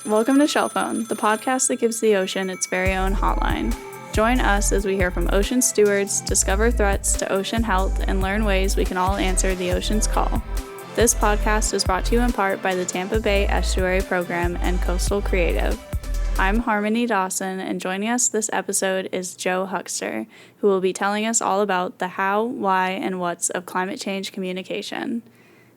Welcome to Shell Phone, the podcast that gives the ocean its very own hotline. Join us as we hear from ocean stewards, discover threats to ocean health, and learn ways we can all answer the ocean's call. This podcast is brought to you in part by the Tampa Bay Estuary Program and Coastal Creative. I'm Harmony Dawson, and joining us this episode is Jo Huxster, who will be telling us all about the how, why, and what's of climate change communication.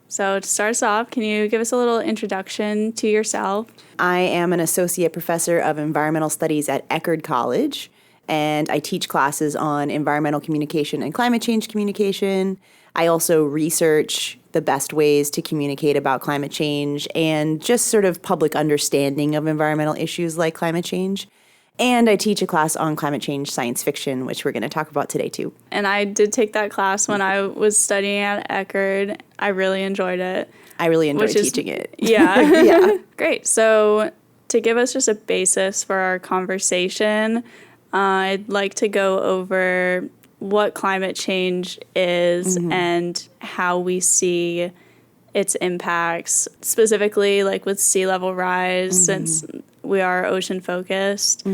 So to start us off, can you give us a little introduction to yourself? I am an associate professor of environmental studies at Eckerd College, and I teach classes on environmental communication and climate change communication. I also research the best ways to communicate about climate change and just sort of public understanding of environmental issues like climate change. And I teach a class on climate change science fiction, which we're going to talk about today too. And I did take that class when I was studying at Eckerd. I really enjoyed it. I really enjoyed teaching it. Yeah. Yeah. Great. So to give us just a basis for our conversation, I'd like to go over what climate change is and how we see its impacts, specifically like with sea level rise, since we are ocean focused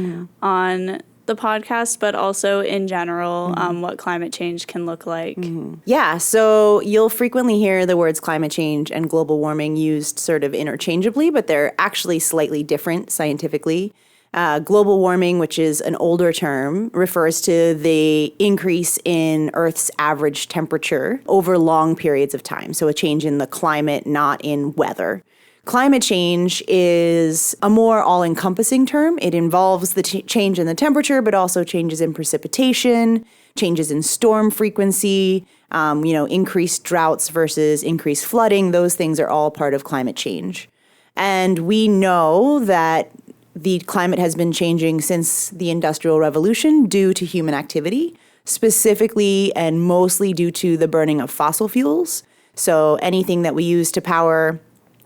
on the podcast, but also in general, what climate change can look like. Yeah, so you'll frequently hear the words climate change and global warming used sort of interchangeably, but they're actually slightly different scientifically. Global warming, which is an older term, refers to the increase in Earth's average temperature over long periods of time. So a change in the climate, not in weather. Climate change is a more all-encompassing term. It involves the change in the temperature, but also changes in precipitation, changes in storm frequency, increased droughts versus increased flooding. Those things are all part of climate change. And we know that the climate has been changing since the Industrial Revolution due to human activity, specifically and mostly due to the burning of fossil fuels. So anything that we use to power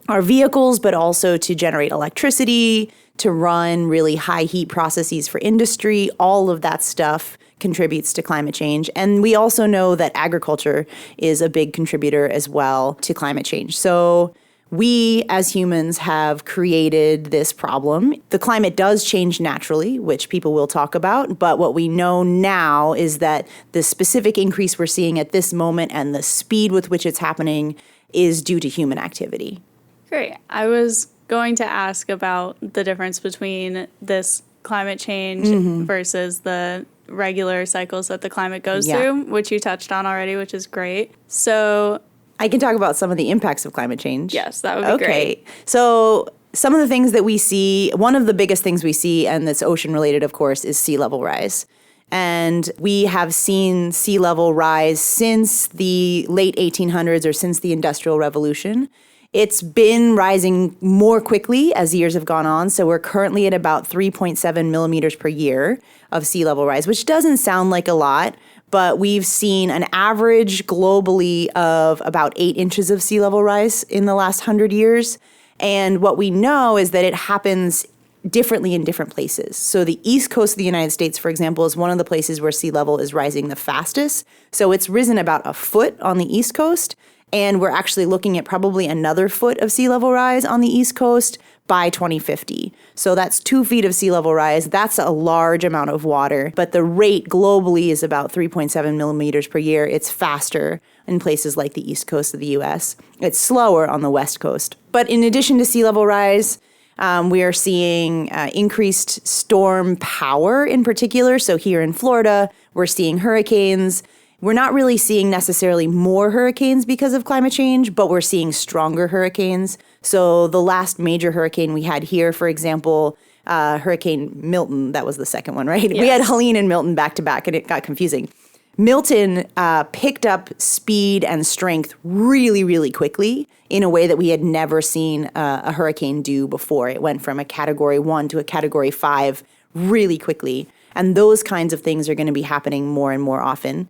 our vehicles, but also to generate electricity, to run really high heat processes for industry, all of that stuff contributes to climate change. And we also know that agriculture is a big contributor as well to climate change. So we, as humans, have created this problem. The climate does change naturally, which people will talk about, but what we know now is that the specific increase we're seeing at this moment and the speed with which it's happening is due to human activity. Great. I was going to ask about the difference between this climate change versus the regular cycles that the climate goes through, which you touched on already, which is great. So I can talk about some of the impacts of climate change. Yes, that would be great. So some of the things that we see, one of the biggest things we see, and that's ocean related, of course, is sea level rise. And we have seen sea level rise since the late 1800s or since the Industrial Revolution. It's been rising more quickly as years have gone on. So we're currently at about 3.7 millimeters per year of sea level rise, which doesn't sound like a lot, but we've seen an average globally of about 8 inches of sea level rise in the last 100 years. And what we know is that it happens differently in different places. So the east coast of the United States, for example, is one of the places where sea level is rising the fastest. So it's risen about a foot on the east coast. And we're actually looking at probably another foot of sea level rise on the East Coast by 2050. So that's 2 feet of sea level rise. That's a large amount of water. But the rate globally is about 3.7 millimeters per year. It's faster in places like the East Coast of the U.S. It's slower on the West Coast. But in addition to sea level rise, we are seeing increased storm power in particular. So here in Florida, we're seeing hurricanes. We're not really seeing necessarily more hurricanes because of climate change, but we're seeing stronger hurricanes. So the last major hurricane we had here, for example, Hurricane Milton, that was the second one, right? Yes. We had Helene and Milton back to back, and it got confusing. Milton picked up speed and strength really, really quickly in a way that we had never seen a hurricane do before. It went from a Category 1 to a Category 5 really quickly. And those kinds of things are going to be happening more and more often.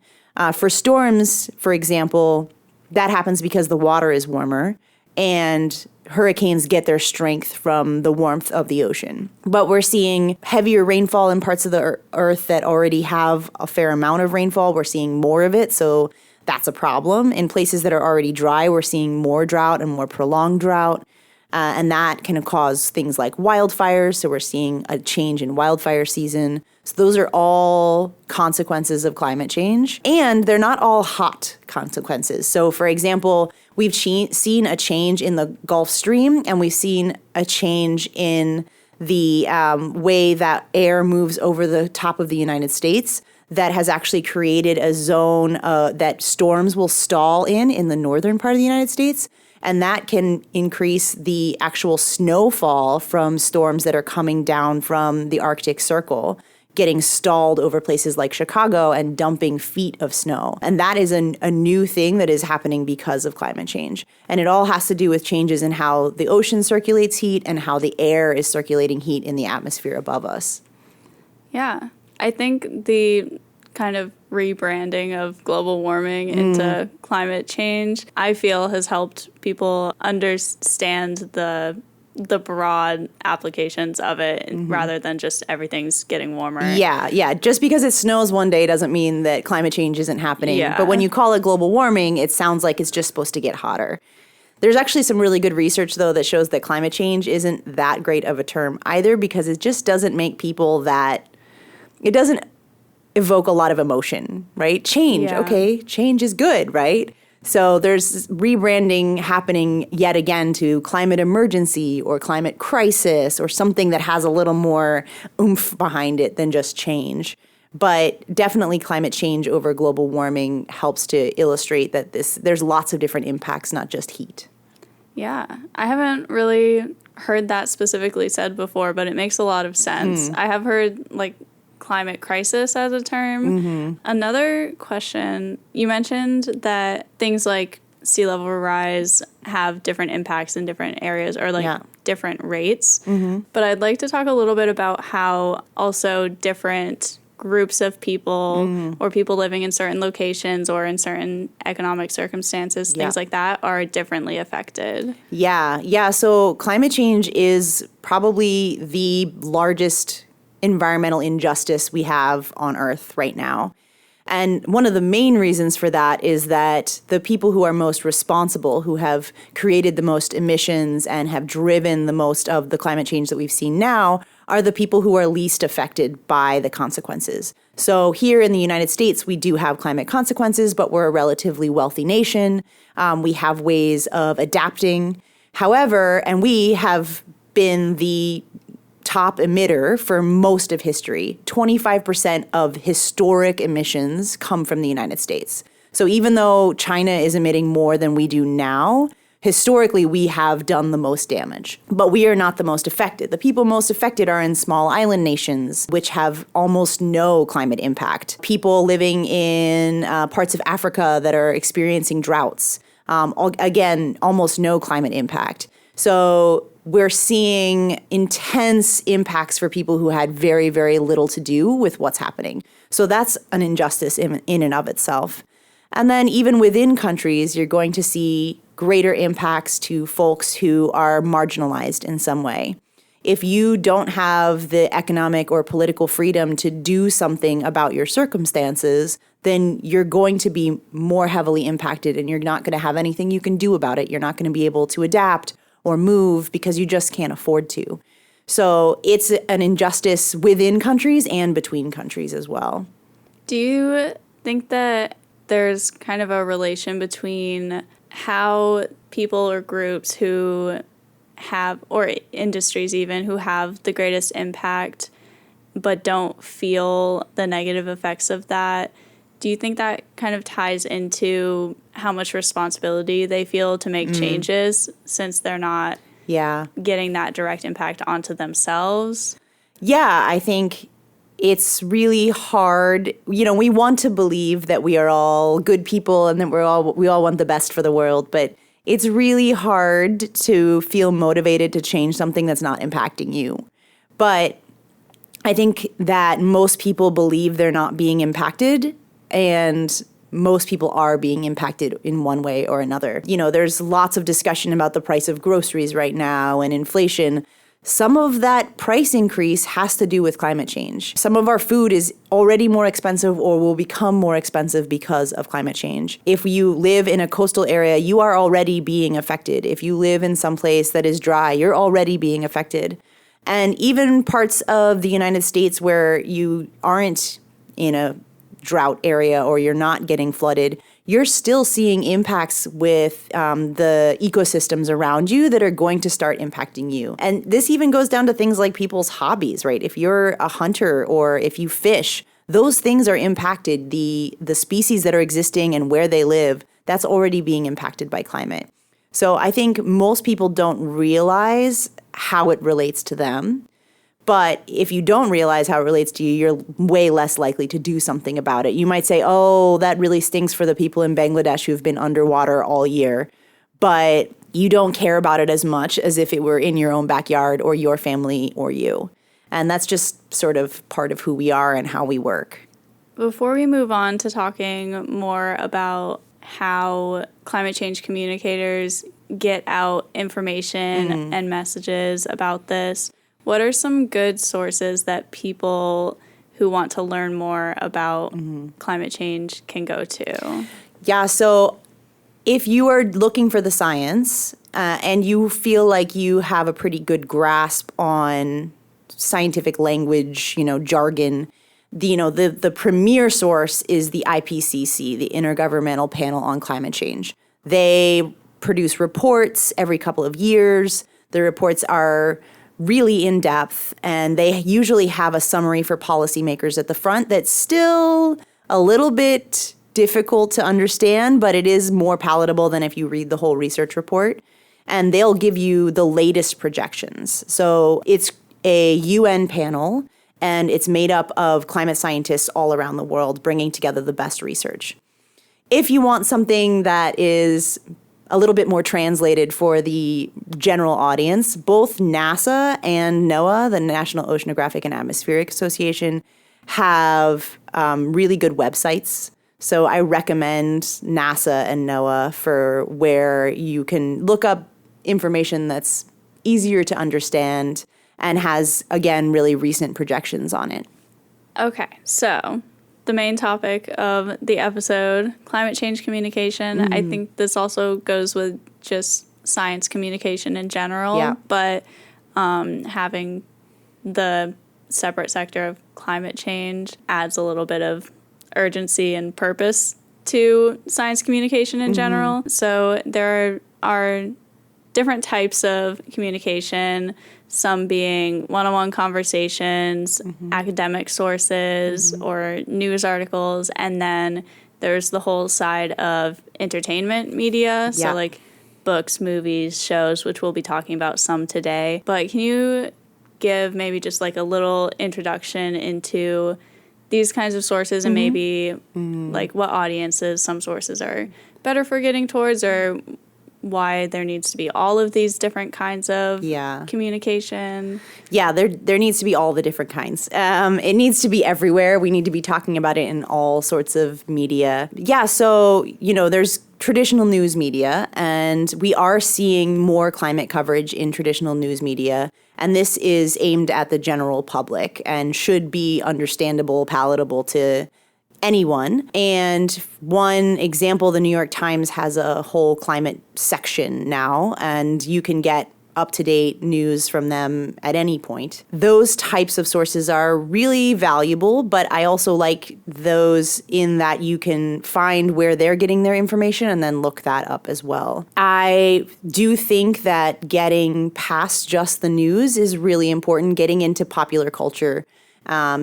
For storms, for example, that happens because the water is warmer and hurricanes get their strength from the warmth of the ocean. But we're seeing heavier rainfall in parts of the earth that already have a fair amount of rainfall. We're seeing more of it, so that's a problem. In places that are already dry, we're seeing more drought and more prolonged drought. And that can cause things like wildfires. So we're seeing a change in wildfire season. So those are all consequences of climate change. And they're not all hot consequences. So for example, we've seen a change in the Gulf Stream, and we've seen a change in the way that air moves over the top of the United States that has actually created a zone that storms will stall in the northern part of the United States. And that can increase the actual snowfall from storms that are coming down from the Arctic Circle, getting stalled over places like Chicago and dumping feet of snow. And that is a new thing that is happening because of climate change. And it all has to do with changes in how the ocean circulates heat and how the air is circulating heat in the atmosphere above us. Yeah. I think the kind of rebranding of global warming into climate change, I feel has helped people understand the broad applications of it rather than just everything's getting warmer. Yeah. Just because it snows one day doesn't mean that climate change isn't happening. Yeah. But when you call it global warming, it sounds like it's just supposed to get hotter. There's actually some really good research, though, that shows that climate change isn't that great of a term either, because it just doesn't make people it doesn't evoke a lot of emotion, right? Change, okay, change is good, right? So there's rebranding happening yet again to climate emergency or climate crisis or something that has a little more oomph behind it than just change. But definitely climate change over global warming helps to illustrate that there's lots of different impacts, not just heat. Yeah, I haven't really heard that specifically said before, but it makes a lot of sense. I have heard climate crisis as a term. Another question, you mentioned that things like sea level rise have different impacts in different areas or different rates. But I'd like to talk a little bit about how also different groups of people or people living in certain locations or in certain economic circumstances, things like that, are differently affected. Yeah. So climate change is probably the largest environmental injustice we have on Earth right now. And one of the main reasons for that is that the people who are most responsible, who have created the most emissions and have driven the most of the climate change that we've seen now, are the people who are least affected by the consequences. So here in the United States, we do have climate consequences, but we're a relatively wealthy nation. We have ways of adapting. However, and we have been the top emitter for most of history. 25% of historic emissions come from the United States. So even though China is emitting more than we do now, historically we have done the most damage. But we are not the most affected. The people most affected are in small island nations, which have almost no climate impact. People living in parts of Africa that are experiencing droughts. Again, almost no climate impact. So we're seeing intense impacts for people who had very, very little to do with what's happening. So that's an injustice in and of itself. And then even within countries, you're going to see greater impacts to folks who are marginalized in some way. If you don't have the economic or political freedom to do something about your circumstances, then you're going to be more heavily impacted and you're not going to have anything you can do about it. You're not going to be able to adapt or move because you just can't afford to. So it's an injustice within countries and between countries as well. Do you think that there's kind of a relation between how people or groups who have, or industries even, who have the greatest impact but don't feel the negative effects of that? Do you think that kind of ties into how much responsibility they feel to make changes since they're not getting that direct impact onto themselves? Yeah, I think it's really hard. You know, we want to believe that we are all good people and that we all want the best for the world, but it's really hard to feel motivated to change something that's not impacting you. But I think that most people believe they're not being impacted, and most people are being impacted in one way or another. You know, there's lots of discussion about the price of groceries right now and inflation. Some of that price increase has to do with climate change. Some of our food is already more expensive or will become more expensive because of climate change. If you live in a coastal area, you are already being affected. If you live in some place that is dry, you're already being affected. And even parts of the United States where you aren't in a drought area or you're not getting flooded, you're still seeing impacts with the ecosystems around you that are going to start impacting you. And this even goes down to things like people's hobbies, right? If you're a hunter or if you fish, those things are impacted. The species that are existing and where they live, that's already being impacted by climate. So I think most people don't realize how it relates to them. But if you don't realize how it relates to you, you're way less likely to do something about it. You might say, oh, that really stinks for the people in Bangladesh who've been underwater all year. But you don't care about it as much as if it were in your own backyard or your family or you. And that's just sort of part of who we are and how we work. Before we move on to talking more about how climate change communicators get out information and messages about this, what are some good sources that people who want to learn more about climate change can go to? Yeah, so if you are looking for the science and you feel like you have a pretty good grasp on scientific language, jargon, the premier source is the IPCC, the Intergovernmental Panel on Climate Change. They produce reports every couple of years. The reports are really in depth, and they usually have a summary for policymakers at the front that's still a little bit difficult to understand, but it is more palatable than if you read the whole research report. And they'll give you the latest projections. So it's a UN panel, and it's made up of climate scientists all around the world bringing together the best research. If you want something that is a little bit more translated for the general audience, both NASA and NOAA, the National Oceanographic and Atmospheric Association, have really good websites. So I recommend NASA and NOAA for where you can look up information that's easier to understand and has, again, really recent projections on it. Okay, so the main topic of the episode, climate change communication. I think this also goes with just science communication in general, but having the separate sector of climate change adds a little bit of urgency and purpose to science communication in general. So there are different types of communication, some being one-on-one conversations, academic sources, or news articles, and then there's the whole side of entertainment media, so like books, movies, shows, which we'll be talking about some today. But can you give maybe just like a little introduction into these kinds of sources and maybe like what audiences some sources are better for getting towards, or why there needs to be all of these different kinds of communication? Yeah, there needs to be all the different kinds. It needs to be everywhere. We need to be talking about it in all sorts of media. Yeah, so, there's traditional news media, and we are seeing more climate coverage in traditional news media. And this is aimed at the general public and should be understandable, palatable to anyone. And one example, the New York Times has a whole climate section now, and you can get up-to-date news from them at any point. Those types of sources are really valuable, but I also like those in that you can find where they're getting their information and then look that up as well. I do think that getting past just the news is really important, getting into popular culture.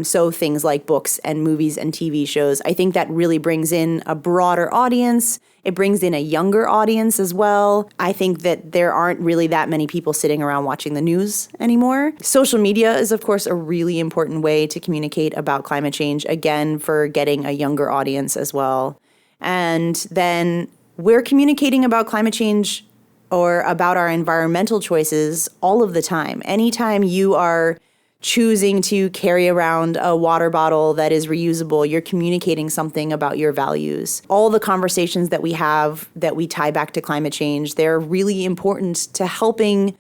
So things like books and movies and TV shows, I think that really brings in a broader audience. It brings in a younger audience as well. I think that there aren't really that many people sitting around watching the news anymore. Social media is, of course, a really important way to communicate about climate change, again, for getting a younger audience as well. And then we're communicating about climate change or about our environmental choices all of the time. Anytime you are choosing to carry around a water bottle that is reusable, you're communicating something about your values. All the conversations that we have that we tie back to climate change, they're really important to helping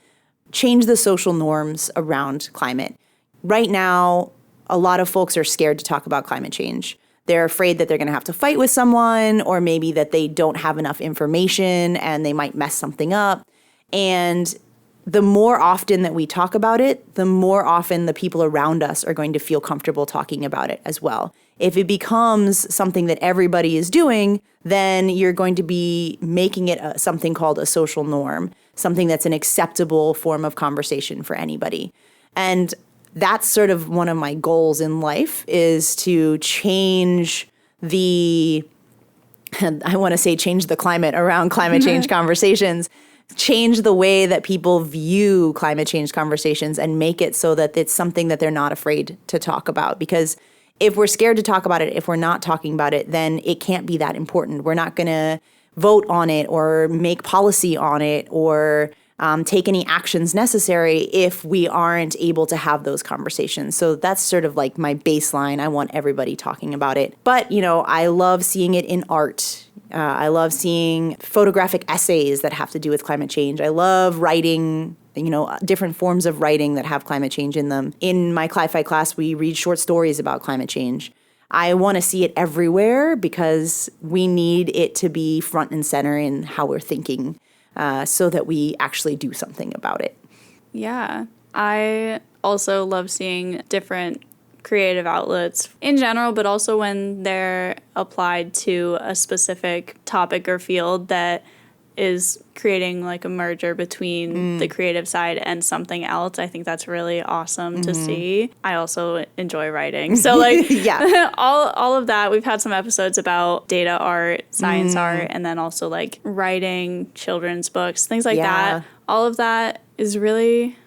change the social norms around climate. Right now, a lot of folks are scared to talk about climate change. They're afraid that they're going to have to fight with someone, or maybe that they don't have enough information and they might mess something up. And the more often that we talk about it, the more often the people around us are going to feel comfortable talking about it as well. If it becomes something that everybody is doing, then you're going to be making it something called a social norm, something that's an acceptable form of conversation for anybody. And that's sort of one of my goals in life, is to change the climate around climate change conversations, change the way that people view climate change conversations, and make it so that it's something that they're not afraid to talk about. Because if we're scared to talk about it, if we're not talking about it, then it can't be that important. We're not going to vote on it or make policy on it or take any actions necessary if we aren't able to have those conversations. So that's sort of like my baseline. I want everybody talking about it. But, I love seeing it in art. I love seeing photographic essays that have to do with climate change. I love writing, different forms of writing that have climate change in them. In my Cli-Fi class, we read short stories about climate change. I want to see it everywhere because we need it to be front and center in how we're thinking, so that we actually do something about it. Yeah. I also love seeing different creative outlets in general, but also when they're applied to a specific topic or field that is creating like a merger between the creative side and something else. I think that's really awesome to see. I also enjoy writing. So yeah. all of that. We've had some episodes about data art, science art, and then also like writing children's books, things like that. All of that is really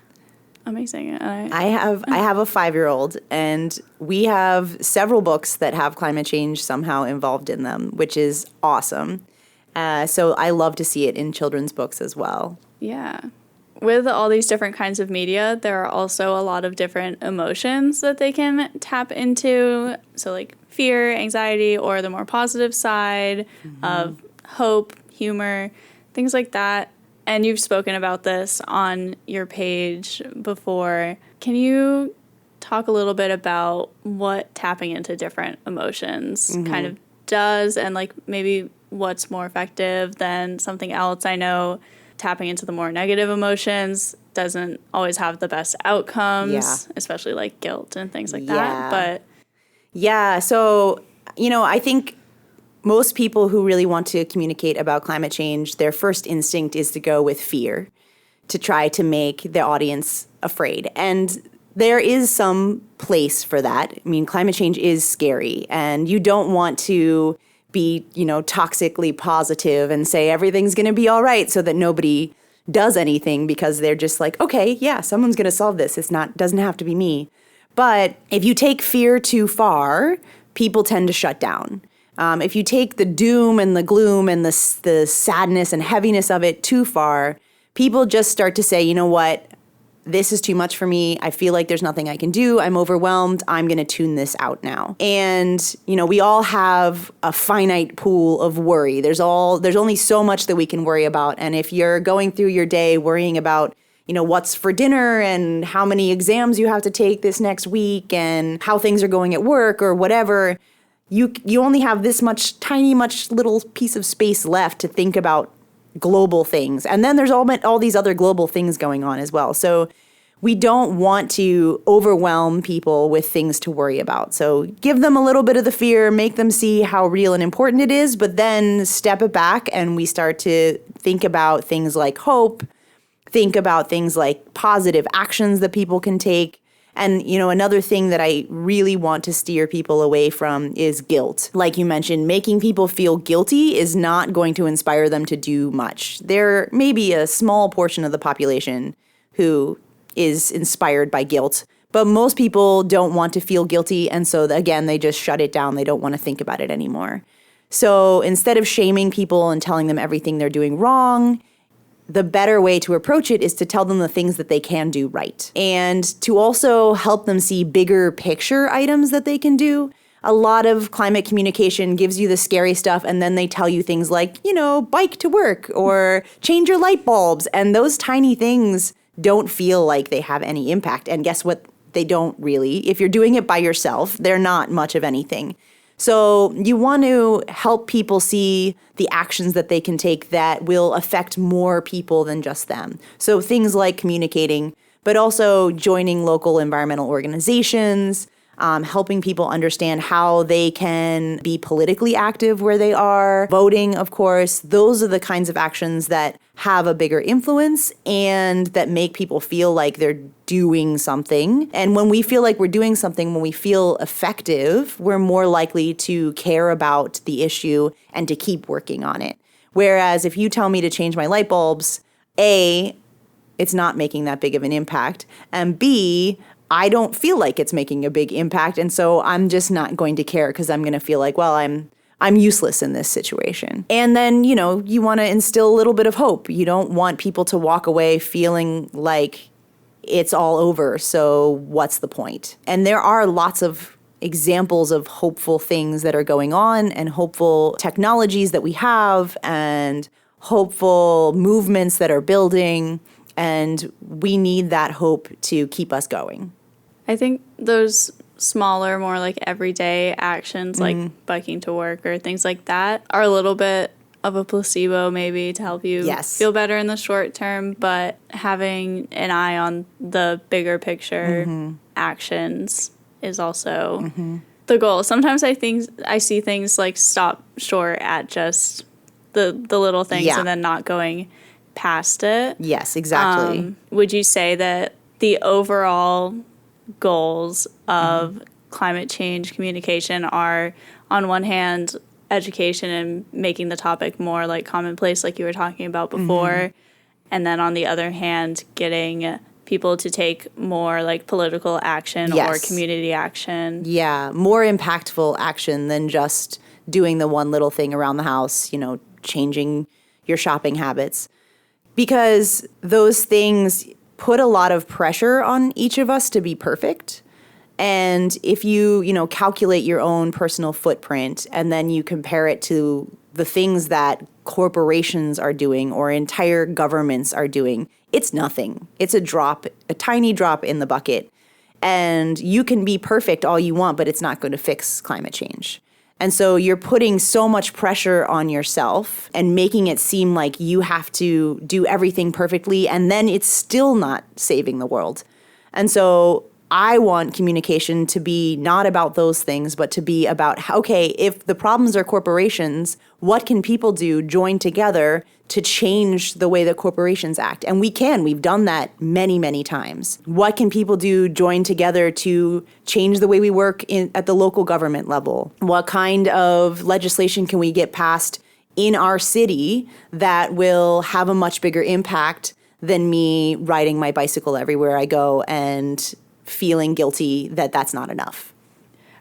amazing. I have a 5-year-old, and we have several books that have climate change somehow involved in them, which is awesome. So I love to see it in children's books as well. Yeah. With all these different kinds of media, there are also a lot of different emotions that they can tap into. So like fear, anxiety, or the more positive side of hope, humor, things like that. And you've spoken about this on your page before. Can you talk a little bit about what tapping into different emotions kind of does, and like maybe what's more effective than something else? I know tapping into the more negative emotions doesn't always have the best outcomes, especially like guilt and things like that. But so, I think most people who really want to communicate about climate change, their first instinct is to go with fear, to try to make the audience afraid. And there is some place for that. I mean, climate change is scary, and you don't want to be, toxically positive and say everything's going to be all right so that nobody does anything because they're just like, okay, yeah, someone's going to solve this. Doesn't have to be me. But if you take fear too far, people tend to shut down. If you take the doom and the gloom and the sadness and heaviness of it too far, people just start to say, you know what? This is too much for me. I feel like there's nothing I can do. I'm overwhelmed. I'm going to tune this out now. And, we all have a finite pool of worry. There's only so much that we can worry about. And if you're going through your day worrying about, what's for dinner and how many exams you have to take this next week and how things are going at work or whatever, you only have this much little piece of space left to think about global things. And then there's all these other global things going on as well. So we don't want to overwhelm people with things to worry about. So give them a little bit of the fear, make them see how real and important it is, but then step it back and we start to think about things like hope, think about things like positive actions that people can take. And, another thing that I really want to steer people away from is guilt. Like you mentioned, making people feel guilty is not going to inspire them to do much. There may be a small portion of the population who is inspired by guilt, but most people don't want to feel guilty. And so, again, they just shut it down. They don't want to think about it anymore. So instead of shaming people and telling them everything they're doing wrong, the better way to approach it is to tell them the things that they can do right, and to also help them see bigger picture items that they can do. A lot of climate communication gives you the scary stuff, and then they tell you things like, bike to work or change your light bulbs. And those tiny things don't feel like they have any impact. And guess what? They don't really. If you're doing it by yourself, they're not much of anything. So you want to help people see the actions that they can take that will affect more people than just them. So things like communicating, but also joining local environmental organizations, helping people understand how they can be politically active where they are, voting, of course. Those are the kinds of actions that have a bigger influence and that make people feel like they're doing something. And when we feel like we're doing something, when we feel effective, we're more likely to care about the issue and to keep working on it. Whereas if you tell me to change my light bulbs, A, it's not making that big of an impact, and B, I don't feel like it's making a big impact, and so I'm just not going to care because I'm going to feel like, well, I'm useless in this situation. And then, you want to instill a little bit of hope. You don't want people to walk away feeling like it's all over, so what's the point? And there are lots of examples of hopeful things that are going on and hopeful technologies that we have and hopeful movements that are building, and we need that hope to keep us going. I think those smaller, more like everyday actions like biking to work or things like that are a little bit of a placebo maybe to help you feel better in the short term, but having an eye on the bigger picture actions is also the goal. Sometimes I see things like stop short at just the little things and then not going past it. Yes, exactly. Would you say that the overall goals of climate change communication are, on one hand, education and making the topic more like commonplace, like you were talking about before, and then on the other hand, getting people to take more like political action or community action? Yeah, more impactful action than just doing the one little thing around the house, changing your shopping habits. Because those things put a lot of pressure on each of us to be perfect. And if you, calculate your own personal footprint and then you compare it to the things that corporations are doing or entire governments are doing, it's nothing. It's a tiny drop in the bucket. And you can be perfect all you want, but it's not going to fix climate change. And so you're putting so much pressure on yourself and making it seem like you have to do everything perfectly, and then it's still not saving the world. And so I want communication to be not about those things, but to be about, okay, if the problems are corporations, what can people do join together to change the way that corporations act? And we've done that many, many times. What can people do join together to change the way we work at the local government level? What kind of legislation can we get passed in our city that will have a much bigger impact than me riding my bicycle everywhere I go and feeling guilty that that's not enough?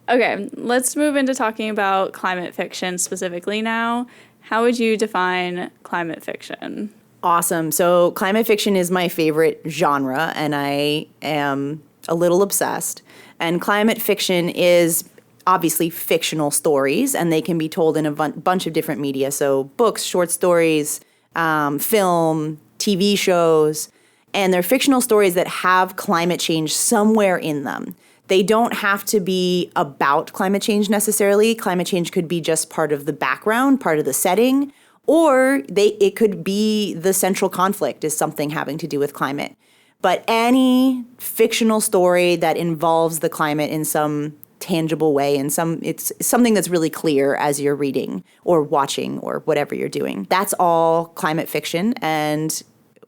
Okay, let's move into talking about climate fiction specifically now. How would you define climate fiction? Awesome. So climate fiction is my favorite genre, and I am a little obsessed. And climate fiction is obviously fictional stories, and they can be told in a bunch of different media. So books, short stories, film, TV shows. And they're fictional stories that have climate change somewhere in them. They don't have to be about climate change necessarily. Climate change could be just part of the background, part of the setting, or it could be the central conflict is something having to do with climate. But any fictional story that involves the climate in some tangible way, and it's something that's really clear as you're reading or watching or whatever you're doing. That's all climate fiction, and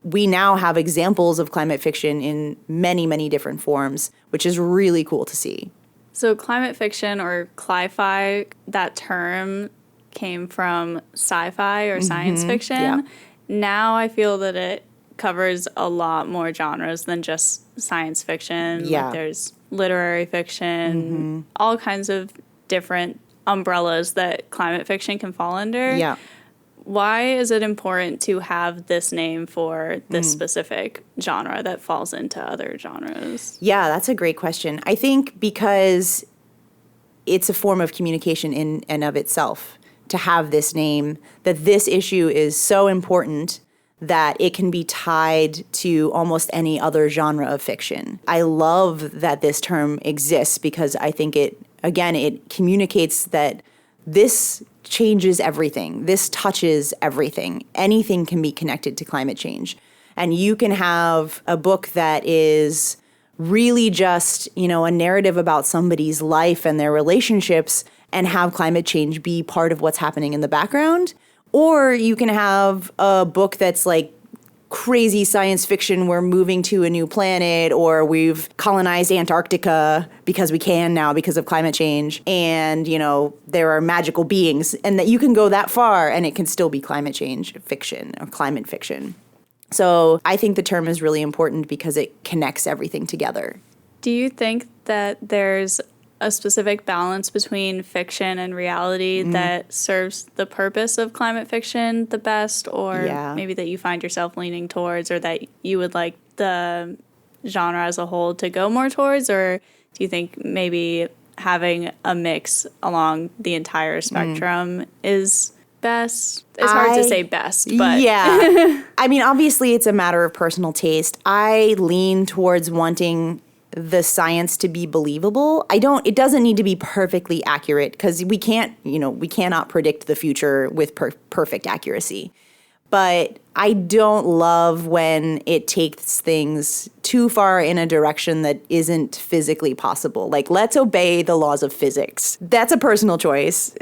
we now have examples of climate fiction in many, many different forms, which is really cool to see. So climate fiction, or cli-fi, that term came from sci-fi or science fiction. Yeah. Now I feel that it covers a lot more genres than just science fiction. Yeah. Like there's literary fiction, all kinds of different umbrellas that climate fiction can fall under. Yeah. Why is it important to have this name for this specific genre that falls into other genres? Yeah, that's a great question. I think because it's a form of communication in and of itself to have this name, that this issue is so important that it can be tied to almost any other genre of fiction. I love that this term exists because I think it communicates that this changes everything. This touches everything. Anything can be connected to climate change. And you can have a book that is really just, a narrative about somebody's life and their relationships and have climate change be part of what's happening in the background. Or you can have a book that's like crazy science fiction, we're moving to a new planet, or we've colonized Antarctica because we can now because of climate change, and there are magical beings, and that you can go that far and it can still be climate change fiction or climate fiction. So I think the term is really important because it connects everything together. Do you think that there's a specific balance between fiction and reality that serves the purpose of climate fiction the best, or maybe that you find yourself leaning towards, or that you would like the genre as a whole to go more towards? Or do you think maybe having a mix along the entire spectrum is best? It's hard to say best, but yeah. I mean, obviously it's a matter of personal taste. I lean towards wanting the science to be believable. It doesn't need to be perfectly accurate because we cannot predict the future with perfect accuracy. But I don't love when it takes things too far in a direction that isn't physically possible. Like, let's obey the laws of physics. That's a personal choice.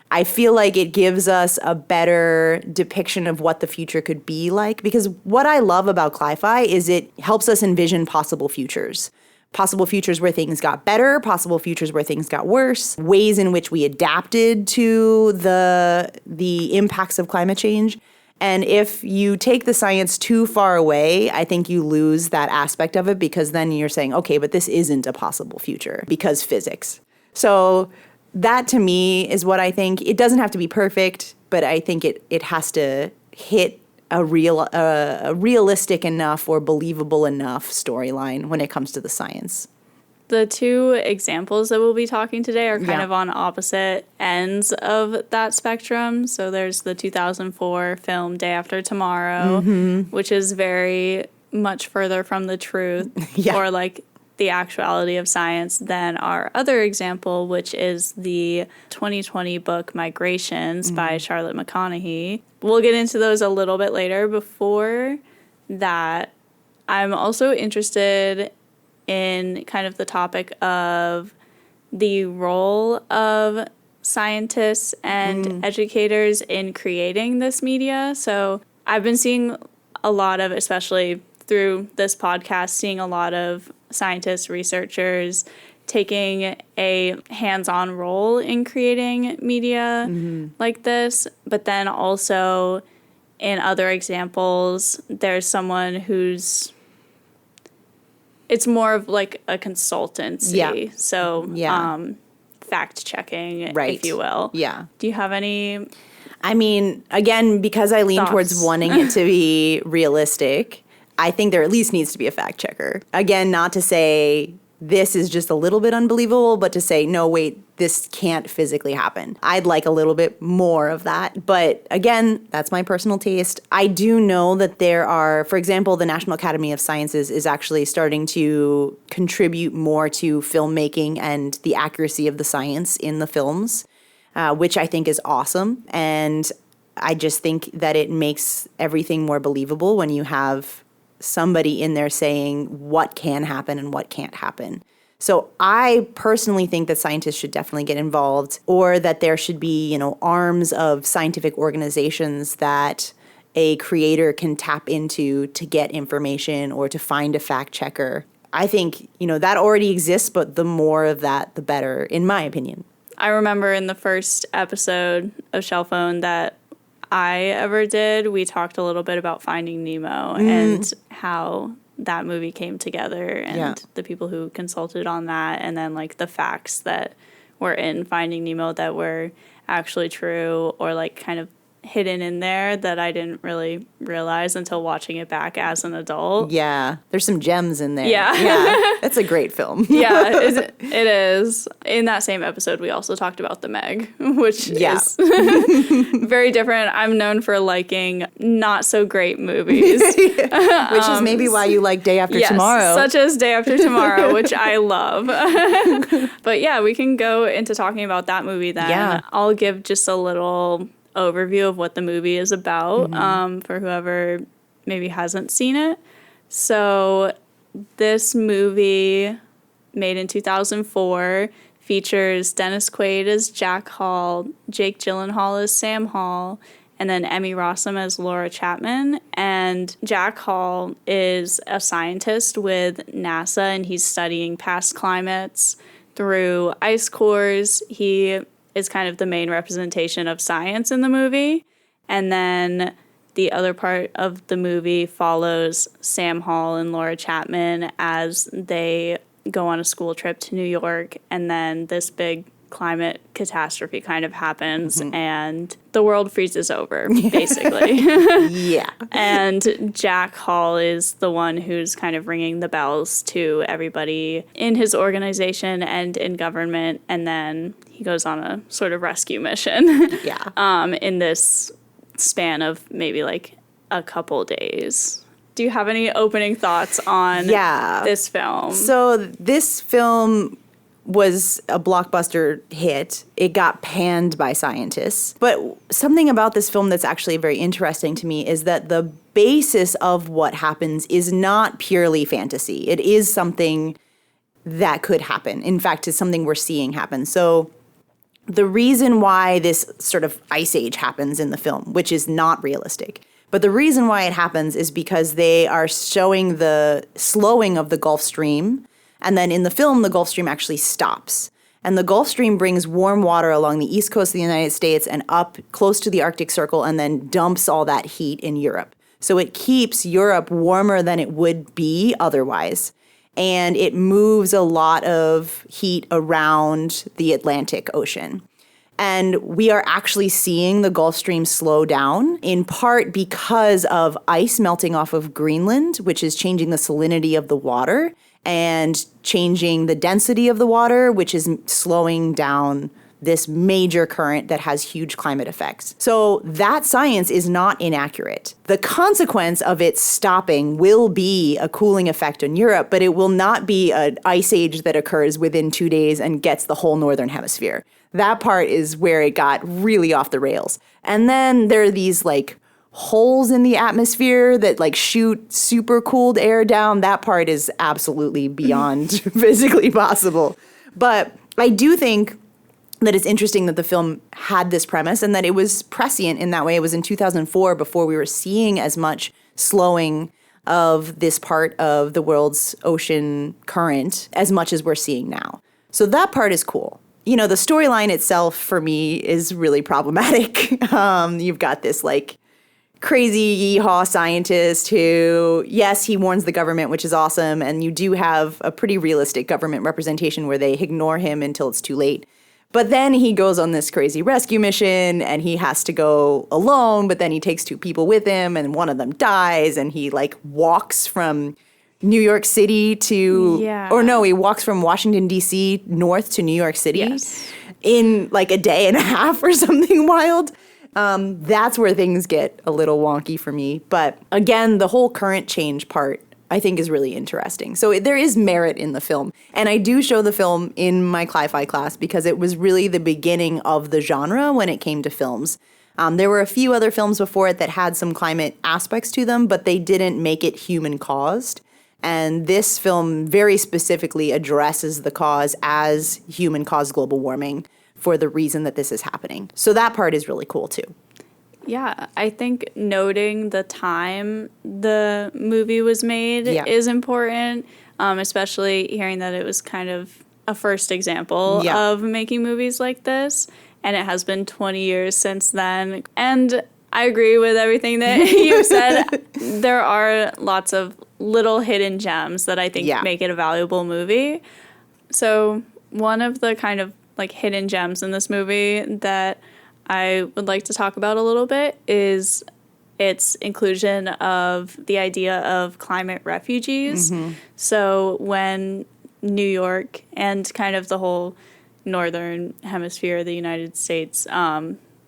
I feel like it gives us a better depiction of what the future could be like, because what I love about cli-fi is it helps us envision possible futures. Possible futures where things got better, possible futures where things got worse, ways in which we adapted to the impacts of climate change. And if you take the science too far away, I think you lose that aspect of it, because then you're saying, okay, but this isn't a possible future because physics. So that to me is what I think. It doesn't have to be perfect, but I think it has to hit a realistic enough or believable enough storyline when it comes to the science. The two examples that we'll be talking today are kind of on opposite ends of that spectrum. So there's the 2004 film Day After Tomorrow, which is very much further from the truth or like the actuality of science than our other example, which is the 2020 book Migrations by Charlotte McConaughey. We'll get into those a little bit later. Before that, I'm also interested in kind of the topic of the role of scientists and educators in creating this media. So I've been seeing a lot of, especially through this podcast, seeing a lot of scientists, researchers taking a hands-on role in creating media like this. But then also in other examples, there's someone who's, it's more of like a consultancy. So fact-checking, if you will. Yeah. Do you have any? I mean, again, because I lean towards wanting it to be realistic, I think there at least needs to be a fact checker. Again, not to say this is just a little bit unbelievable, but to say, no, wait, this can't physically happen. I'd like a little bit more of that. But again, that's my personal taste. I do know that there are, for example, the National Academy of Sciences is actually starting to contribute more to filmmaking and the accuracy of the science in the films, which I think is awesome. And I just think that it makes everything more believable when you have somebody in there saying what can happen and what can't happen. So I personally think that scientists should definitely get involved, or that there should be, arms of scientific organizations that a creator can tap into to get information or to find a fact checker. I think, that already exists, but the more of that, the better, in my opinion. I remember in the first episode of Shell Phone that I ever did, we talked a little bit about Finding Nemo and how that movie came together and the people who consulted on that, and then like the facts that were in Finding Nemo that were actually true, or like kind of hidden in there that I didn't really realize until watching it back as an adult. Yeah, there's some gems in there. Yeah. It's a great film. Yeah, it is. In that same episode, we also talked about The Meg, which is very different. I'm known for liking not so great movies. Which is maybe why you like Day After Tomorrow. Such as Day After Tomorrow, which I love. But yeah, we can go into talking about that movie then. Yeah. I'll give just a little overview of what the movie is about for whoever maybe hasn't seen it. So this movie, made in 2004, features Dennis Quaid as Jack Hall, Jake Gyllenhaal as Sam Hall, and then Emmy Rossum as Laura Chapman. And Jack Hall is a scientist with NASA, and he's studying past climates through ice cores. He is kind of the main representation of science in the movie. And then the other part of the movie follows Sam Hall and Laura Chapman as they go on a school trip to New York, and then this big climate catastrophe kind of happens, and the world freezes over, basically. Yeah. And Jack Hall is the one who's kind of ringing the bells to everybody in his organization and in government, and then he goes on a sort of rescue mission. In this span of maybe like a couple days. Do you have any opening thoughts on this film? So this film was a blockbuster hit. It got panned by scientists. But something about this film that's actually very interesting to me is that the basis of what happens is not purely fantasy. It is something that could happen. In fact, it's something we're seeing happen. So the reason why this sort of ice age happens in the film, which is not realistic, but the reason why it happens is because they are showing the slowing of the Gulf Stream. And then in the film, the Gulf Stream actually stops. And the Gulf Stream brings warm water along the east coast of the United States and up close to the Arctic Circle, and then dumps all that heat in Europe. So it keeps Europe warmer than it would be otherwise. And it moves a lot of heat around the Atlantic Ocean. And we are actually seeing the Gulf Stream slow down, in part because of ice melting off of Greenland, which is changing the salinity of the water and changing the density of the water, which is slowing down this major current that has huge climate effects. So that science is not inaccurate. The consequence of it stopping will be a cooling effect on Europe, but it will not be an ice age that occurs within 2 days and gets the whole northern hemisphere. That part is where it got really off the rails. And then there are these like holes in the atmosphere that like shoot super cooled air down. That part is absolutely beyond physically possible. But I do think that it's interesting that the film had this premise and that it was prescient in that way. It was in 2004 before we were seeing as much slowing of this part of the world's ocean current as much as we're seeing now. So that part is cool. You know, the storyline itself for me is really problematic. You've got this like crazy yeehaw scientist who, yes, he warns the government, which is awesome. And you do have a pretty realistic government representation where they ignore him until it's too late. But then he goes on this crazy rescue mission and he has to go alone, but then he takes 2 people with him and one of them dies and he like walks from New York City to, he walks from Washington, D.C. north to New York City in like a day and a half or something wild. That's where things get a little wonky for me. But again, the whole current change part I think is really interesting. So there is merit in the film. And I do show the film in my Cli-Fi class because it was really the beginning of the genre when it came to films. There were a few other films before it that had some climate aspects to them, but they didn't make it human-caused. And this film very specifically addresses the cause as human-caused global warming for the reason that this is happening. So that part is really cool too. Yeah, I think noting the time the movie was made is important, especially hearing that it was kind of a first example of making movies like this. And it has been 20 years since then. And I agree with everything that you said. There are lots of little hidden gems that I think make it a valuable movie. So one of the kind of like hidden gems in this movie that I would like to talk about a little bit is its inclusion of the idea of climate refugees. So when New York and kind of the whole northern hemisphere of the United States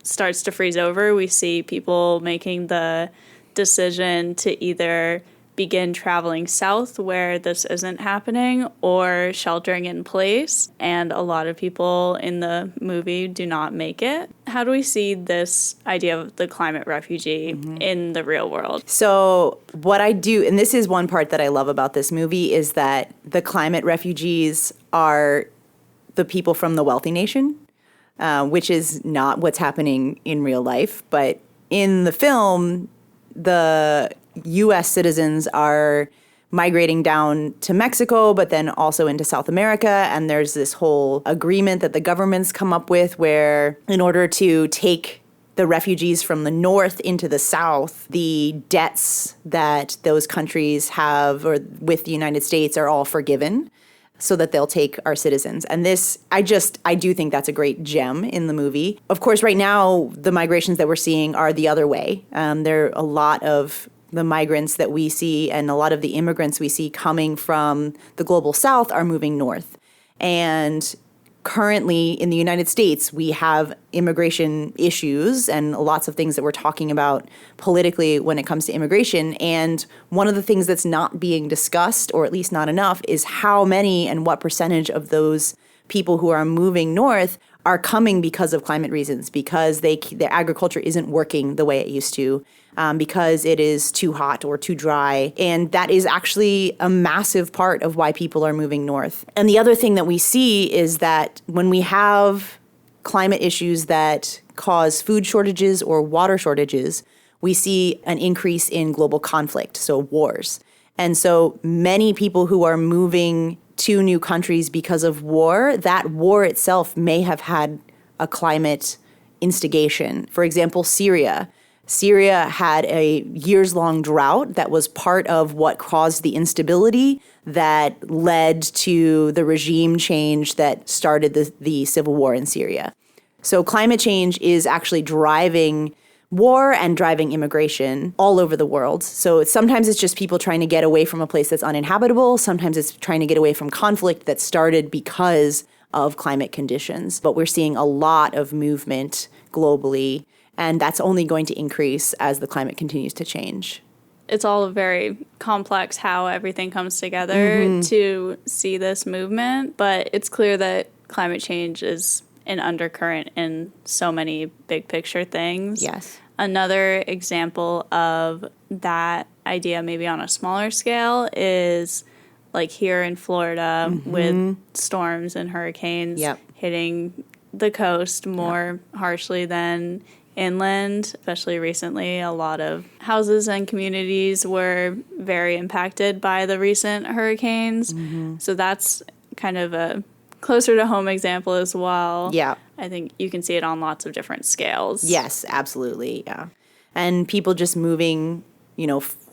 starts to freeze over, we see people making the decision to either begin traveling south where this isn't happening or sheltering in place. And a lot of people in the movie do not make it. How do we see this idea of the climate refugee in the real world? So what I do, and this is one part that I love about this movie, is that the climate refugees are the people from the wealthy nation, which is not what's happening in real life. But in the film, the U.S. citizens are migrating down to Mexico, but then also into South America. And there's this whole agreement that the governments come up with where in order to take the refugees from the north into the south, the debts that those countries have or with the United States are all forgiven so that they'll take our citizens. And this, I do think that's a great gem in the movie. Of course, right now, the migrations that we're seeing are the other way. There are a lot of the migrants that we see and a lot of the immigrants we see coming from the global south are moving north. And currently in the United States, we have immigration issues and lots of things that we're talking about politically when it comes to immigration. And one of the things that's not being discussed, or at least not enough, is how many and what percentage of those people who are moving north are coming because of climate reasons, because their agriculture isn't working the way it used to, because it is too hot or too dry. And that is actually a massive part of why people are moving north. And the other thing that we see is that when we have climate issues that cause food shortages or water shortages, we see an increase in global conflict, so wars. And so many people who are moving to new countries because of war, that war itself may have had a climate instigation. For example, Syria. Syria had a years-long drought that was part of what caused the instability that led to the regime change that started the civil war in Syria. So climate change is actually driving war and driving immigration all over the world. So sometimes it's just people trying to get away from a place that's uninhabitable. Sometimes it's trying to get away from conflict that started because of climate conditions. But we're seeing a lot of movement globally, and that's only going to increase as the climate continues to change. It's all very complex how everything comes together to see this movement, but it's clear that climate change is an undercurrent in so many big picture things. Yes. Another example of that idea, maybe on a smaller scale, is like here in Florida with storms and hurricanes hitting the coast more harshly than inland, especially recently. A lot of houses and communities were very impacted by the recent hurricanes. So that's kind of a closer to home example as well. Yeah. I think you can see it on lots of different scales. Yes, absolutely. Yeah. And people just moving,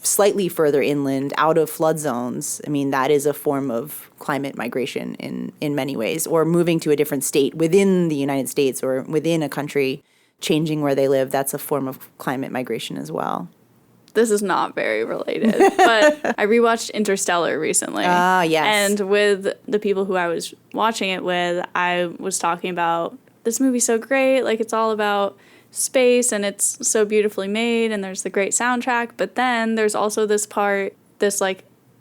slightly further inland out of flood zones. I mean, that is a form of climate migration in many ways, or moving to a different state within the United States or within a country, changing where they live. That's a form of climate migration as well. This is not very related, but I rewatched Interstellar recently. Ah, yes. And with the people who I was watching it with, I was talking about this movie's so great. Like, it's all about space and it's so beautifully made and there's the great soundtrack. But then there's also this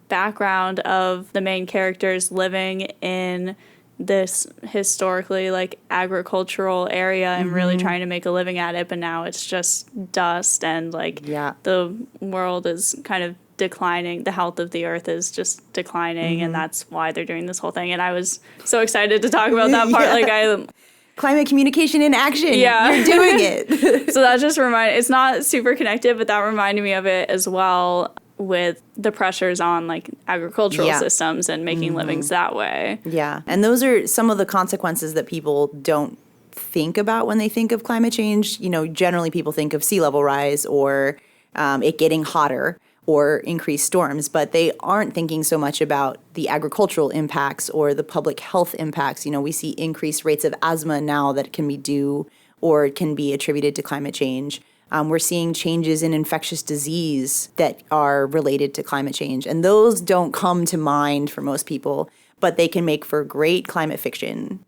background of the main characters living in this historically agricultural area and really trying to make a living at it, but now it's just dust and the world is kind of declining. The health of the earth is just declining, and that's why they're doing this whole thing. And I was so excited to talk about that part. Climate communication in action. Yeah. You're doing it. So that just it's not super connected, but that reminded me of it as well, with the pressures on agricultural systems and making livings that way. Yeah. And those are some of the consequences that people don't think about when they think of climate change. Generally people think of sea level rise or it getting hotter or increased storms, but they aren't thinking so much about the agricultural impacts or the public health impacts. We see increased rates of asthma now that can be due or it can be attributed to climate change. We're seeing changes in infectious disease that are related to climate change. And those don't come to mind for most people, but they can make for great climate fiction.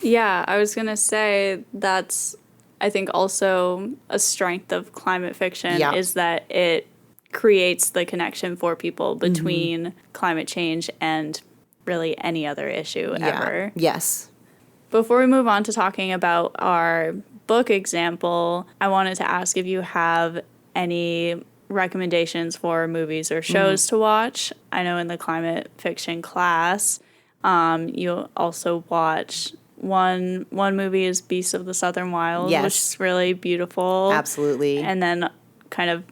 Yeah, I was going to say that's, I think, also a strength of climate fiction is that it creates the connection for people between climate change and really any other issue ever. Yes. Before we move on to talking about our book example, I wanted to ask if you have any recommendations for movies or shows to watch. I know in the climate fiction class, you also watch one movie is Beasts of the Southern Wild, which is really beautiful. Absolutely. And then kind of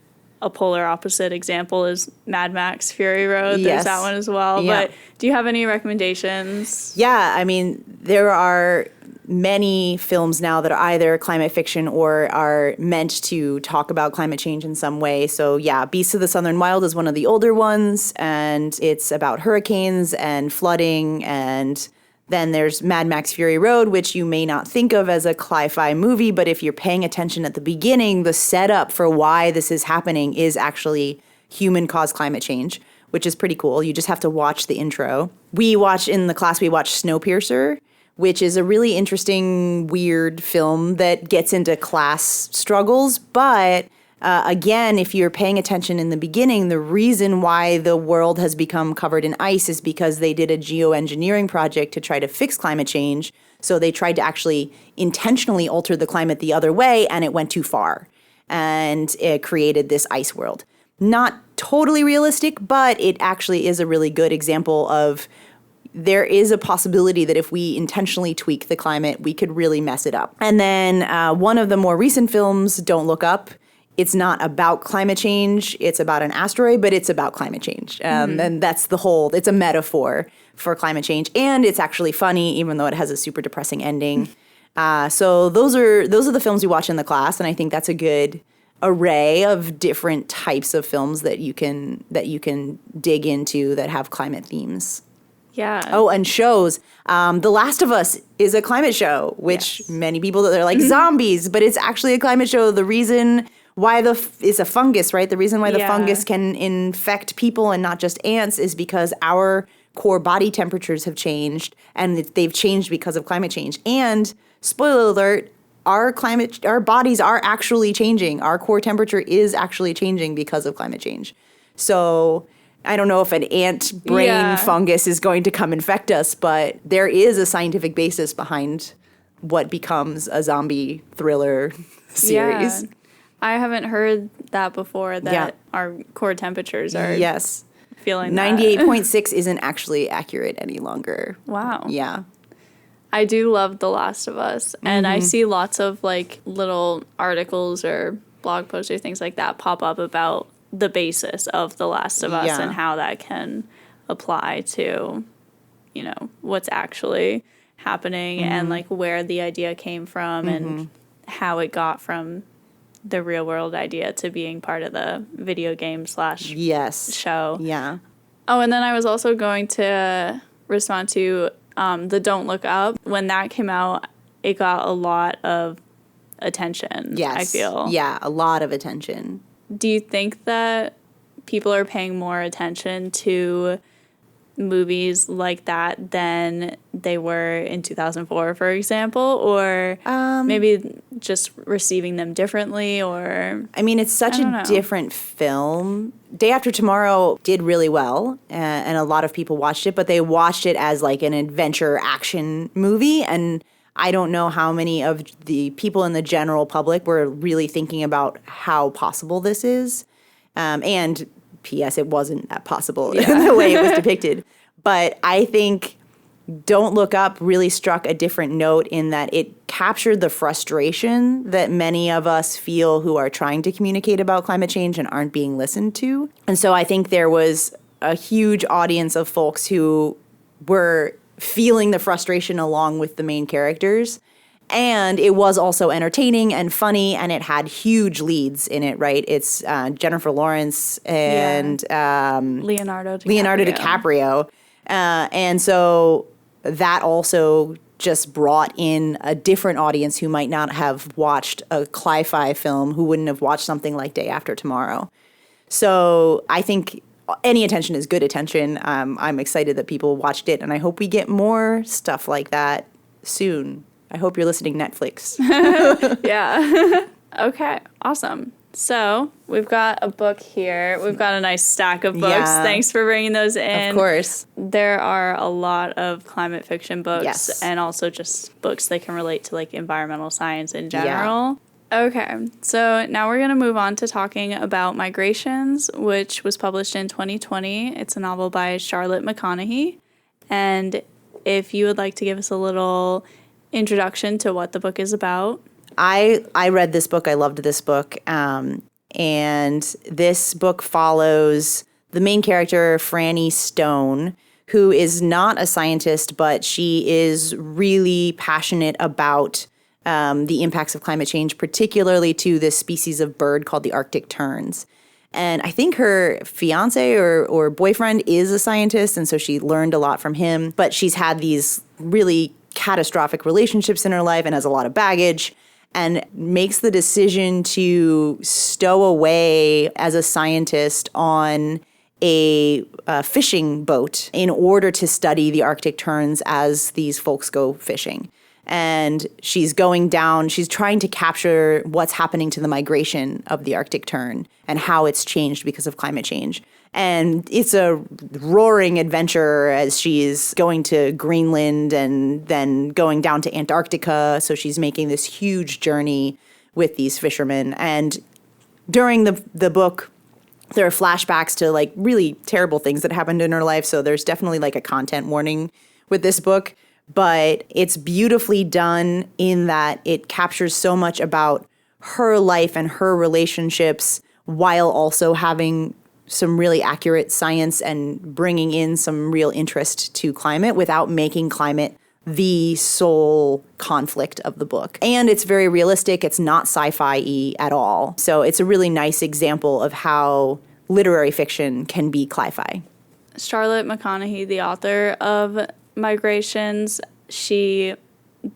a polar opposite example is Mad Max Fury Road. There's that one as well. Yeah. But do you have any recommendations? Yeah, I mean, there are many films now that are either climate fiction or are meant to talk about climate change in some way. So yeah, Beasts of the Southern Wild is one of the older ones, and it's about hurricanes and flooding. And then there's Mad Max Fury Road, which you may not think of as a cli-fi movie, but if you're paying attention at the beginning, the setup for why this is happening is actually human-caused climate change, which is pretty cool. You just have to watch the intro. In the class, we watched Snowpiercer, which is a really interesting, weird film that gets into class struggles. But again, if you're paying attention in the beginning, the reason why the world has become covered in ice is because they did a geoengineering project to try to fix climate change. So they tried to actually intentionally alter the climate the other way, and it went too far. And it created this ice world. Not totally realistic, but it actually is a really good example of there is a possibility that if we intentionally tweak the climate, we could really mess it up. And then one of the more recent films, Don't Look Up, it's not about climate change. It's about an asteroid, but it's about climate change. And that's it's a metaphor for climate change. And it's actually funny, even though it has a super depressing ending. So those are the films we watch in the class. And I think that's a good array of different types of films that you can dig into that have climate themes. Yeah. Oh, and shows. The Last of Us is a climate show, which many people, they're like zombies, but it's actually a climate show. The reason why it's a fungus, right? The reason why the fungus can infect people and not just ants is because our core body temperatures have changed, and they've changed because of climate change. And spoiler alert, our bodies are actually changing. Our core temperature is actually changing because of climate change. So I don't know if an ant brain fungus is going to come infect us, but there is a scientific basis behind what becomes a zombie thriller series. Yeah. I haven't heard that before, that our core temperatures are feeling 98.6 isn't actually accurate any longer. Wow. Yeah. I do love The Last of Us, and I see lots of like little articles or blog posts or things like that pop up about the basis of The Last of Us and how that can apply to, what's actually happening and like where the idea came from and how it got from the real world idea to being part of the video game / show. Yeah. Oh, and then I was also going to respond to the Don't Look Up. When that came out, it got a lot of attention, Yes. I feel. Yeah, a lot of attention. Do you think that people are paying more attention to movies like that than they were in 2004, for example, or maybe just receiving them differently? Or I mean, it's such a different film. Day After Tomorrow did really well, and a lot of people watched it, but they watched it as like an adventure action movie, and I don't know how many of the people in the general public were really thinking about how possible this is. And P.S., it wasn't that possible in the way it was depicted. But I think Don't Look Up really struck a different note in that it captured the frustration that many of us feel who are trying to communicate about climate change and aren't being listened to. And so I think there was a huge audience of folks who were feeling the frustration along with the main characters. And it was also entertaining and funny, and it had huge leads in it, right? It's Jennifer Lawrence and Leonardo DiCaprio. And so that also just brought in a different audience who might not have watched a cli-fi film, who wouldn't have watched something like Day After Tomorrow. So I think any attention is good attention. I'm excited that people watched it, and I hope we get more stuff like that soon. I hope you're listening, Netflix. Yeah. Okay, awesome. So we've got a book here. We've got a nice stack of books. Yeah. Thanks for bringing those in. Of course. There are a lot of climate fiction books, Yes. and also just books that can relate to like environmental science in general. Yeah. Okay, so now we're going to move on to talking about Migrations, which was published in 2020. It's a novel by Charlotte McConaughey. And if you would like to give us a little introduction to what the book is about. I read this book. I loved this book. And this book follows the main character, Franny Stone, who is not a scientist, but she is really passionate about the impacts of climate change, particularly to this species of bird called the Arctic terns. And I think her fiance or boyfriend is a scientist, and so she learned a lot from him. But she's had these really catastrophic relationships in her life and has a lot of baggage, and makes the decision to stow away as a scientist on a fishing boat in order to study the Arctic terns as these folks go fishing. And she's going down, she's trying to capture what's happening to the migration of the Arctic tern and how it's changed because of climate change. And it's a roaring adventure as she's going to Greenland and then going down to Antarctica. So she's making this huge journey with these fishermen. And during the book, there are flashbacks to like really terrible things that happened in her life. So there's definitely like a content warning with this book. But it's beautifully done in that it captures so much about her life and her relationships while also having some really accurate science and bringing in some real interest to climate without making climate the sole conflict of the book. And it's very realistic. It's not sci-fi-y at all. So it's a really nice example of how literary fiction can be cli-fi. Charlotte McConaughey, the author of Migrations, she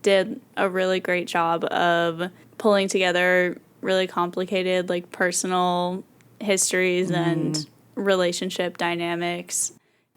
did a really great job of pulling together really complicated, like, personal histories and relationship dynamics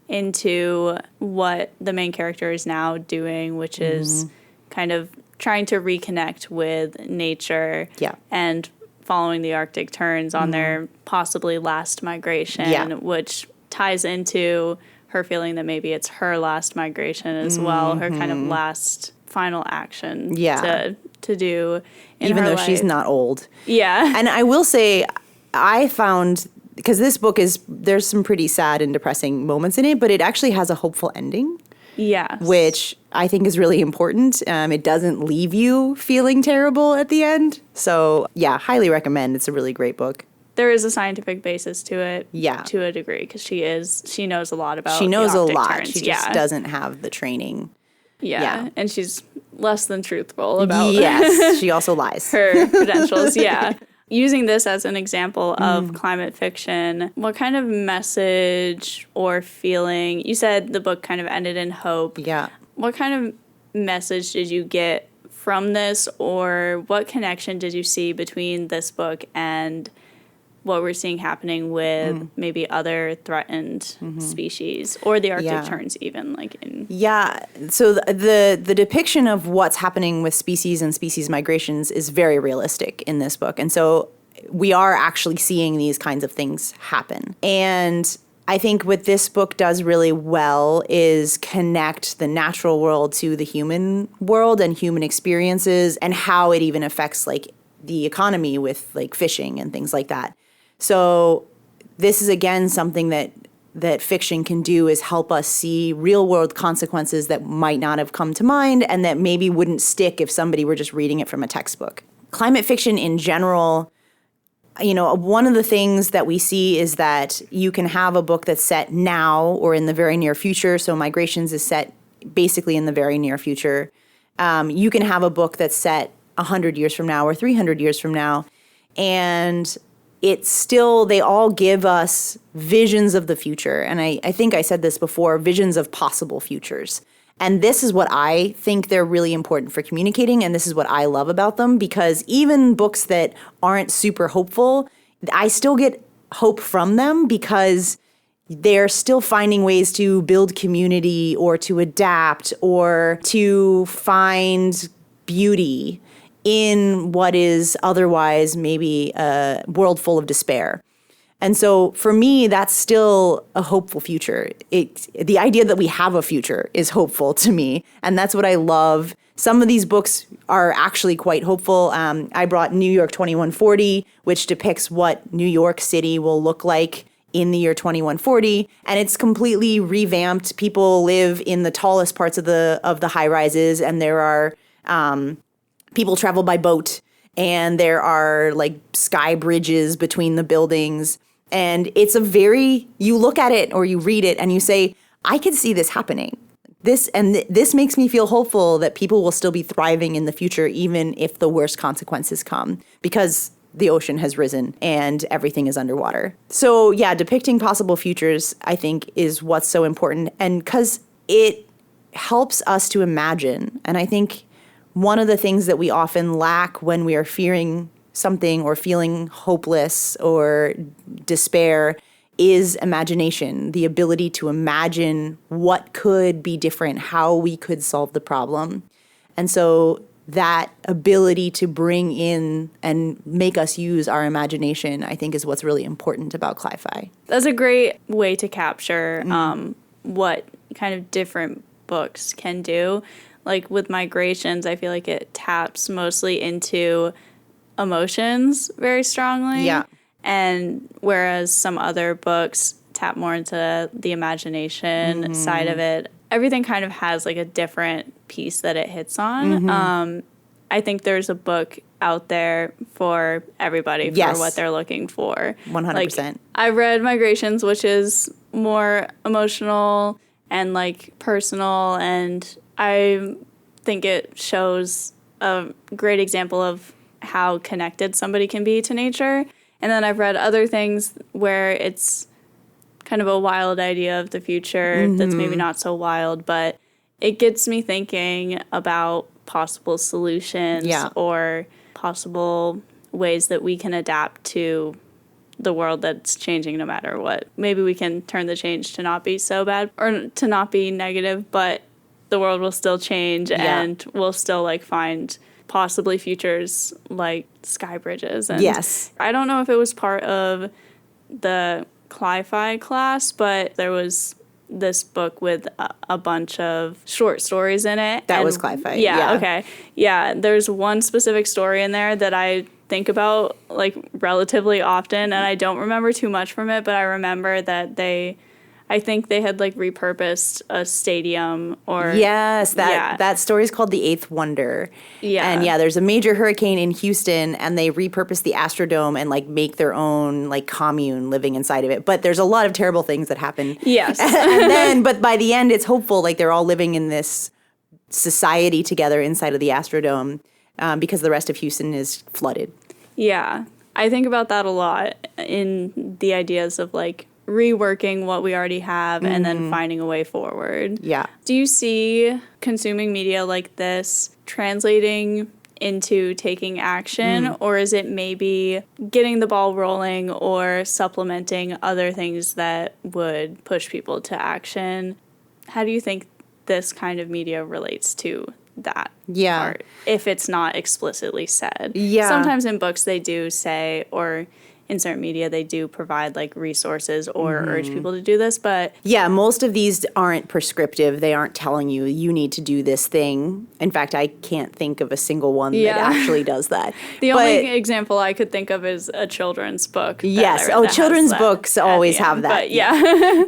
into what the main character is now doing, which is kind of trying to reconnect with nature and following the Arctic terns on their possibly last migration, which ties into her feeling that maybe it's her last migration as well, her kind of last final action to do in even her though life. she's not old. Yeah. And I will say, I found, because this book there's some pretty sad and depressing moments in it, but it actually has a hopeful ending. Yes. Which I think is really important. It doesn't leave you feeling terrible at the end. So yeah, highly recommend. It's a really great book. There is a scientific basis to it, Yeah. to a degree, because she knows a lot about She knows the a Arctic lot. terns. She just doesn't have the training. Yeah, and she's less than truthful about Yes, she also lies. her credentials, Using this as an example of climate fiction, what kind of message or feeling, you said the book kind of ended in hope. Yeah. What kind of message did you get from this, or what connection did you see between this book and what we're seeing happening with maybe other threatened species or the Arctic terns even, like in... Yeah, so the depiction of what's happening with species and species migrations is very realistic in this book. And so we are actually seeing these kinds of things happen. And I think what this book does really well is connect the natural world to the human world and human experiences and how it even affects like the economy with like fishing and things like that. So this is, again, something that fiction can do, is help us see real-world consequences that might not have come to mind and that maybe wouldn't stick if somebody were just reading it from a textbook. Climate fiction in general, you know, one of the things that we see is that you can have a book that's set now or in the very near future. So Migrations is set basically in the very near future. You can have a book that's set 100 years from now or 300 years from now, and it's still, they all give us visions of the future. And I think I said this before, visions of possible futures. And this is what I think they're really important for communicating, and this is what I love about them, because even books that aren't super hopeful, I still get hope from them because they're still finding ways to build community or to adapt or to find beauty in what is otherwise maybe a world full of despair. And so for me, that's still a hopeful future. The idea that we have a future is hopeful to me. And that's what I love. Some of these books are actually quite hopeful. I brought New York 2140, which depicts what New York City will look like in the year 2140. And it's completely revamped. People live in the tallest parts of the high rises, and there are people travel by boat, and there are like sky bridges between the buildings. And it's you look at it or you read it and you say, I could see this happening. This makes me feel hopeful that people will still be thriving in the future, even if the worst consequences come, because the ocean has risen and everything is underwater. So yeah, depicting possible futures, I think, is what's so important. And because it helps us to imagine. And I think one of the things that we often lack when we are fearing something or feeling hopeless or despair is imagination, the ability to imagine what could be different, how we could solve the problem. And so that ability to bring in and make us use our imagination, I think, is what's really important about Cli-Fi. That's a great way to capture what kind of different books can do. Like with Migrations, I feel like it taps mostly into emotions very strongly. Yeah. And whereas some other books tap more into the imagination side of it, everything kind of has like a different piece that it hits on. I think there's a book out there for everybody for what they're looking for. 100%. Like, I read Migrations, which is more emotional and like personal, and I think it shows a great example of how connected somebody can be to nature. And then I've read other things where it's kind of a wild idea of the future that's maybe not so wild, but it gets me thinking about possible solutions or possible ways that we can adapt to the world that's changing no matter what. Maybe we can turn the change to not be so bad or to not be negative, but the world will still change and we'll still like find possibly futures like sky bridges. And I don't know if it was part of the Cli-Fi class, but there was this book with a bunch of short stories in it. That was Cli-Fi. Yeah, okay. Yeah, there's one specific story in there that I think about like relatively often, and I don't remember too much from it, but I remember that I think they had like repurposed a stadium or that story is called The Eighth Wonder. Yeah. And there's a major hurricane in Houston and they repurpose the Astrodome and like make their own like commune living inside of it. But there's a lot of terrible things that happen. Yes. But by the end it's hopeful, like they're all living in this society together inside of the Astrodome because the rest of Houston is flooded. Yeah. I think about that a lot in the ideas of like reworking what we already have and then finding a way forward. Yeah. Do you see consuming media like this translating into taking action, or is it maybe getting the ball rolling or supplementing other things that would push people to action? How do you think this kind of media relates to that part, if it's not explicitly said? Yeah. Sometimes in books they do say, or in certain media, they do provide like resources or urge people to do this, but most of these aren't prescriptive. They aren't telling you need to do this thing. In fact, I can't think of a single one that actually does that. The only example I could think of is a children's book. Yes. Children's books always have that.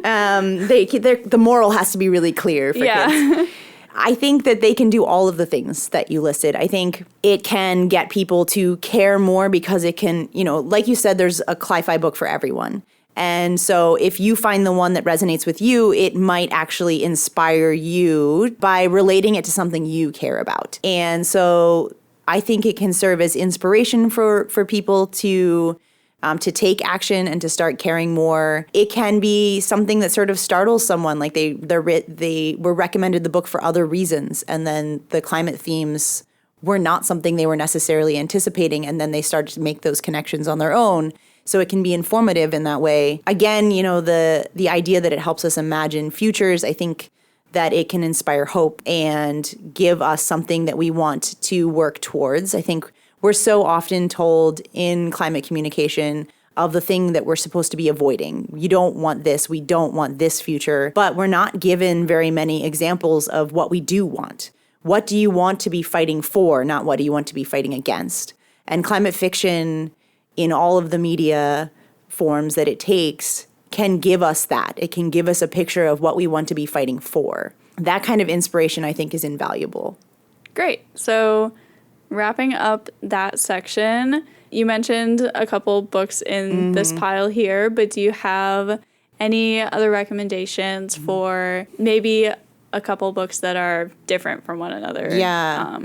But the moral has to be really clear for kids. I think that they can do all of the things that you listed. I think it can get people to care more because it can, like you said, there's a Cli-Fi book for everyone. And so if you find the one that resonates with you, it might actually inspire you by relating it to something you care about. And so I think it can serve as inspiration for people to to take action and to start caring more. It can be something that sort of startles someone, like they were recommended the book for other reasons, and then the climate themes were not something they were necessarily anticipating, and then they started to make those connections on their own. So it can be informative in that way. Again, the idea that it helps us imagine futures, I think that it can inspire hope and give us something that we want to work towards. I think we're so often told in climate communication of the thing that we're supposed to be avoiding. You don't want this, we don't want this future, but we're not given very many examples of what we do want. What do you want to be fighting for, not what do you want to be fighting against? And climate fiction, in all of the media forms that it takes, can give us that. It can give us a picture of what we want to be fighting for. That kind of inspiration, I think, is invaluable. Great. So wrapping up that section, you mentioned a couple books in this pile here, but do you have any other recommendations for maybe a couple books that are different from one another? Yeah.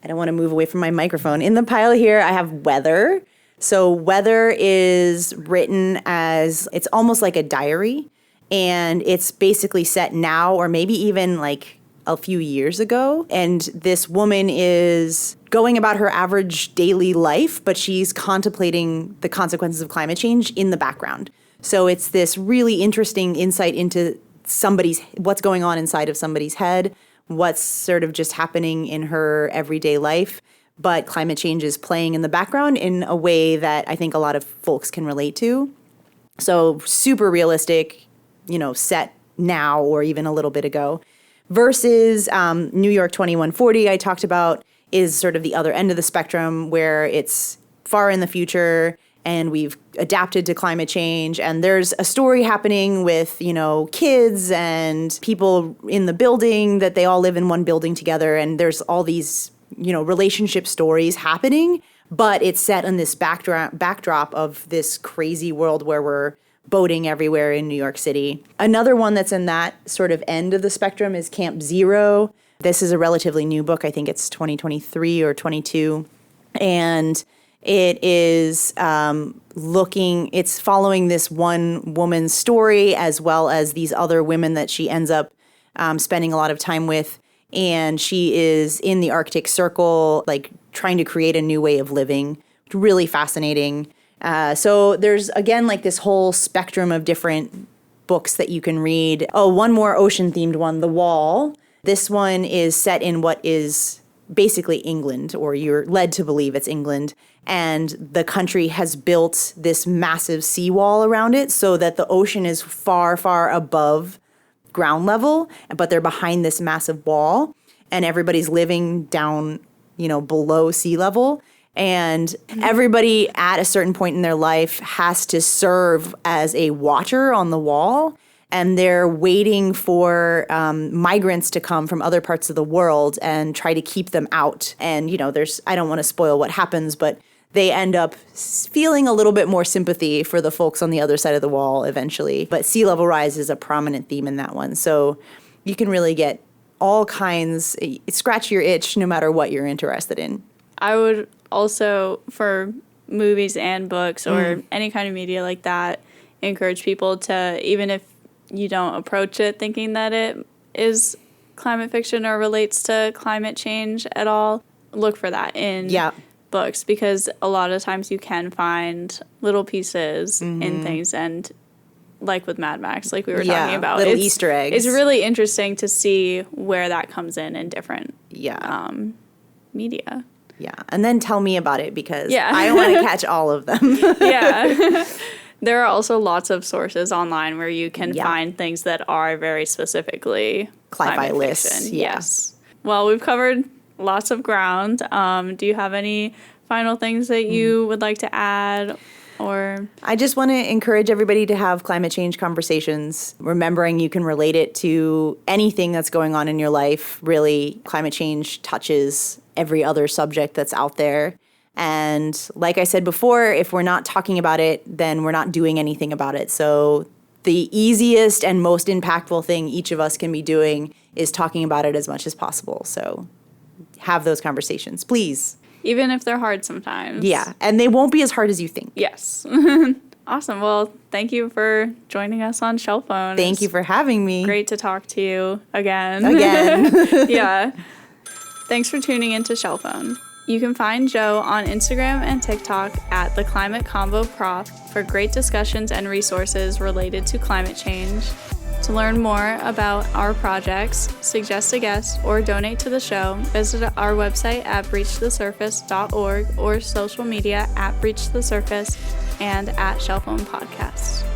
I don't want to move away from my microphone. In the pile here, I have Weather. So Weather is written as, it's almost like a diary, and it's basically set now or maybe even like a few years ago. And this woman is going about her average daily life, but she's contemplating the consequences of climate change in the background. So it's this really interesting insight into what's going on inside of somebody's head, what's sort of just happening in her everyday life. But climate change is playing in the background in a way that I think a lot of folks can relate to. So super realistic, set now or even a little bit ago. Versus New York 2140, I talked about, is sort of the other end of the spectrum where it's far in the future and we've adapted to climate change. And there's a story happening with, kids and people in the building, that they all live in one building together. And there's all these, relationship stories happening, but it's set in this backdrop of this crazy world where we're boating everywhere in New York City. Another one that's in that sort of end of the spectrum is Camp Zero. This is a relatively new book. I think it's 2023 or 22. And it is it's following this one woman's story as well as these other women that she ends up spending a lot of time with. And she is in the Arctic Circle, like trying to create a new way of living. Really fascinating. So there's, again, like this whole spectrum of different books that you can read. Oh, one more ocean-themed one, The Wall. This one is set in what is basically England, or you're led to believe it's England. And the country has built this massive seawall around it so that the ocean is far, far above ground level, but they're behind this massive wall. And everybody's living down, below sea level. And everybody at a certain point in their life has to serve as a watcher on the wall. And they're waiting for migrants to come from other parts of the world and try to keep them out. And, I don't want to spoil what happens, but they end up feeling a little bit more sympathy for the folks on the other side of the wall eventually. But sea level rise is a prominent theme in that one. So you can really get all kinds, scratch your itch no matter what you're interested in. I would also, for movies and books or any kind of media like that, encourage people to, even if you don't approach it thinking that it is climate fiction or relates to climate change at all, look for that in books, because a lot of times you can find little pieces in things, and like with Mad Max, like we were talking about, little Easter eggs. It's really interesting to see where that comes in different media. Yeah, and then tell me about it, because I want to catch all of them. There are also lots of sources online where you can find things that are very specifically climate lists. Yes. Well, we've covered lots of ground. Do you have any final things that you would like to add? Or I just want to encourage everybody to have climate change conversations, remembering you can relate it to anything that's going on in your life. Really, climate change touches every other subject that's out there. And like I said before, if we're not talking about it, then we're not doing anything about it. So the easiest and most impactful thing each of us can be doing is talking about it as much as possible. So have those conversations, please. even if they're hard sometimes. Yeah, and they won't be as hard as you think. Yes. Awesome. Well, thank you for joining us on Shell Phone. Thank you for having me. Great to talk to you again. Yeah. Thanks for tuning into Shell Phone. You can find Jo on Instagram and TikTok at the Climate Convo Prof for great discussions and resources related to climate change. To learn more about our projects, suggest a guest, or donate to the show, visit our website at breachthesurface.org or social media at breachthesurface and at Shell Phone Podcast.